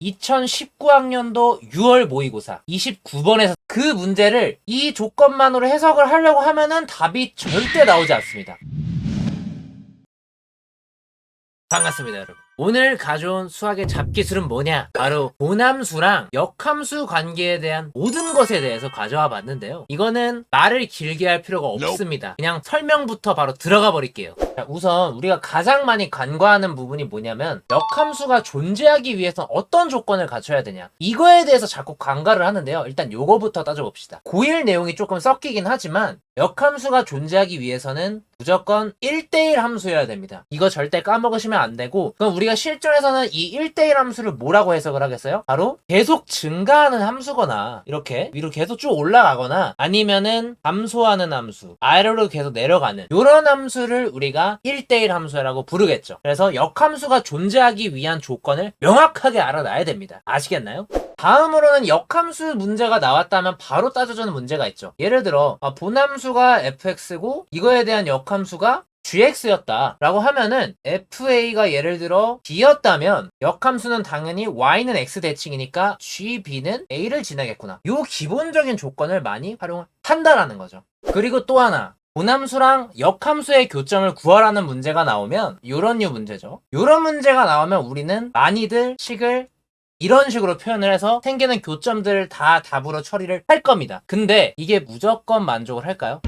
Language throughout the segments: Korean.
2019학년도 6월 모의고사 29번에서 그 문제를 이 조건만으로 해석을 하려고 하면은 답이 절대 나오지 않습니다. 반갑습니다, 여러분. 오늘 가져온 수학의 잡기술은 뭐냐? 바로 본함수랑 역함수 관계에 대한 모든 것에 대해서 가져와 봤는데요. 이거는 말을 길게 할 필요가 없습니다. 그냥 설명부터 바로 들어가 버릴게요. 자, 우선 우리가 가장 많이 간과하는 부분이 뭐냐면 역함수가 존재하기 위해서 어떤 조건을 갖춰야 되냐, 이거에 대해서 자꾸 간과를 하는데요. 일단 요거부터 따져봅시다. 고1 내용이 조금 섞이긴 하지만 역함수가 존재하기 위해서는 무조건 1대1 함수여야 됩니다. 이거 절대 까먹으시면 안 되고, 그럼 우리가 실전에서는 이 1대1 함수를 뭐라고 해석을 하겠어요? 바로 계속 증가하는 함수거나 이렇게 위로 계속 쭉 올라가거나 아니면은 감소하는 함수, 아래로 계속 내려가는 이런 함수를 우리가 1대1 함수라고 부르겠죠. 그래서 역함수가 존재하기 위한 조건을 명확하게 알아놔야 됩니다. 아시겠나요? 다음으로는 역함수 문제가 나왔다면 바로 따져주는 문제가 있죠. 예를 들어 본함수가 fx고 이거에 대한 역함수가 gx였다 라고 하면은 fa가 예를 들어 b였다면 역함수는 당연히 y는 x 대칭이니까 gb는 a를 지나겠구나. 요 기본적인 조건을 많이 활용한다라는 거죠. 그리고 또 하나, 본함수랑 역함수의 교점을 구하라는 문제가 나오면 요런 문제죠. 요런 문제가 나오면 우리는 많이들 식을 이런 식으로 표현을 해서 생기는 교점들을 다 답으로 처리를 할 겁니다. 근데 이게 무조건 만족을 할까요?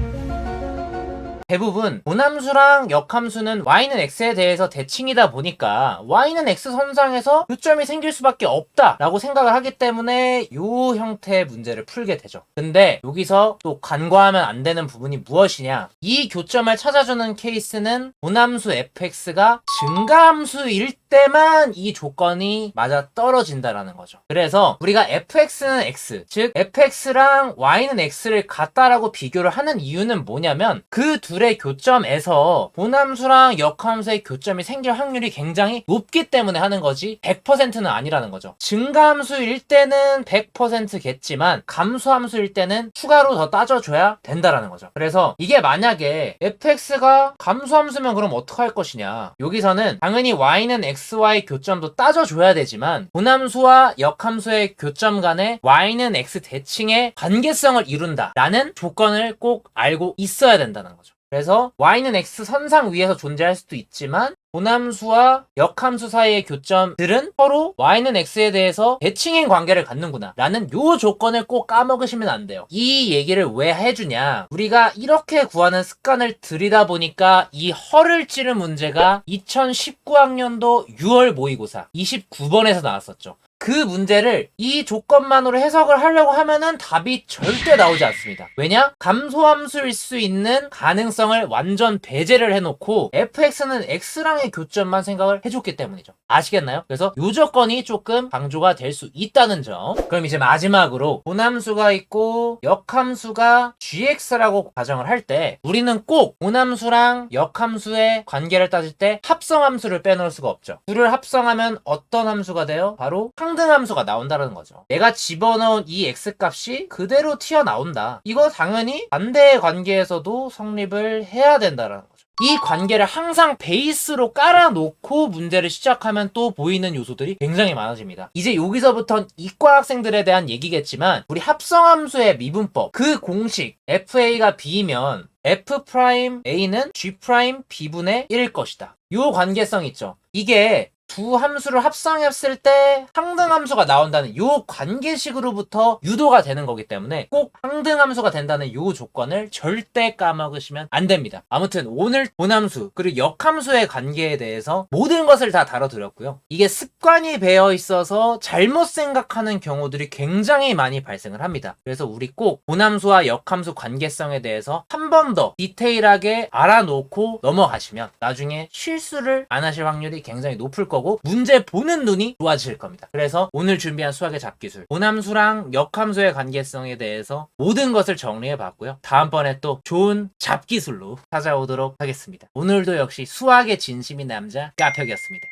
대부분 본함수랑 역함수는 y는 x에 대해서 대칭이다 보니까 y는 x 선상에서 교점이 생길 수밖에 없다 라고 생각을 하기 때문에 요 형태의 문제를 풀게 되죠. 근데 여기서 또 간과하면 안 되는 부분이 무엇이냐, 이 교점을 찾아주는 케이스는 본함수 fx가 증가함수일 때만 이 조건이 맞아 떨어진다라는 거죠. 그래서 우리가 fx는 x, 즉 fx랑 y는 x를 같다라고 비교를 하는 이유는 뭐냐면 그 둘의 교점에서 본함수랑 역함수의 교점이 생길 확률이 굉장히 높기 때문에 하는 거지 100%는 아니라는 거죠. 증가함수일 때는 100%겠지만 감소함수일 때는 추가로 더 따져줘야 된다라는 거죠. 그래서 이게 만약에 fx가 감소함수면 그럼 어떡할 것이냐, 여기서는 당연히 y는 xy 교점도 따져줘야 되지만 본함수와 역함수의 교점 간에 y는 x 대칭의 관계성을 이룬다 라는 조건을 꼭 알고 있어야 된다는 거죠. 그래서 y는 x 선상 위에서 존재할 수도 있지만 본함수와 역함수 사이의 교점들은 서로 y는 x에 대해서 대칭인 관계를 갖는구나 라는 요 조건을 꼭 까먹으시면 안 돼요. 이 얘기를 왜 해주냐, 우리가 이렇게 구하는 습관을 들이다 보니까 이 허를 찌른 문제가 2019학년도 6월 모의고사 29번에서 나왔었죠. 그 문제를 이 조건만으로 해석을 하려고 하면은 답이 절대 나오지 않습니다. 왜냐? 감소함수일 수 있는 가능성을 완전 배제를 해놓고 fx는 x랑의 교점만 생각을 해줬기 때문이죠. 아시겠나요? 그래서 이 조건이 조금 강조가 될 수 있다는 점. 그럼 이제 마지막으로 본함수가 있고 역함수가 gx라고 가정을 할 때 우리는 꼭 본함수랑 역함수의 관계를 따질 때 합성함수를 빼놓을 수가 없죠. 둘을 합성하면 어떤 함수가 돼요? 바로 상등함수가 나온다는 거죠. 내가 집어넣은 이 x값이 그대로 튀어나온다. 이거 당연히 반대의 관계에서도 성립을 해야 된다는 거죠. 이 관계를 항상 베이스로 깔아놓고 문제를 시작하면 또 보이는 요소들이 굉장히 많아집니다. 이제 여기서부터는 이과 학생들에 대한 얘기겠지만 우리 합성함수의 미분법, 그 공식 fa가 b면 f'a는 g'b분의 1일 것이다. 요 관계성 있죠. 이게 두 함수를 합성했을 때 상등함수가 나온다는 요 관계식으로부터 유도가 되는 거기 때문에 꼭 상등함수가 된다는 요 조건을 절대 까먹으시면 안 됩니다. 아무튼 오늘 본함수 그리고 역함수의 관계에 대해서 모든 것을 다 다뤄드렸고요. 이게 습관이 배어 있어서 잘못 생각하는 경우들이 굉장히 많이 발생을 합니다. 그래서 우리 꼭 본함수와 역함수 관계성에 대해서 한 번 더 디테일하게 알아놓고 넘어가시면 나중에 실수를 안 하실 확률이 굉장히 높을 거고 문제 보는 눈이 좋아질 겁니다. 그래서 오늘 준비한 수학의 잡기술, 본함수랑 역함수의 관계성에 대해서 모든 것을 정리해 봤고요. 다음번에 또 좋은 잡기술로 찾아오도록 하겠습니다. 오늘도 역시 수학의 진심인 남자 까평이었습니다.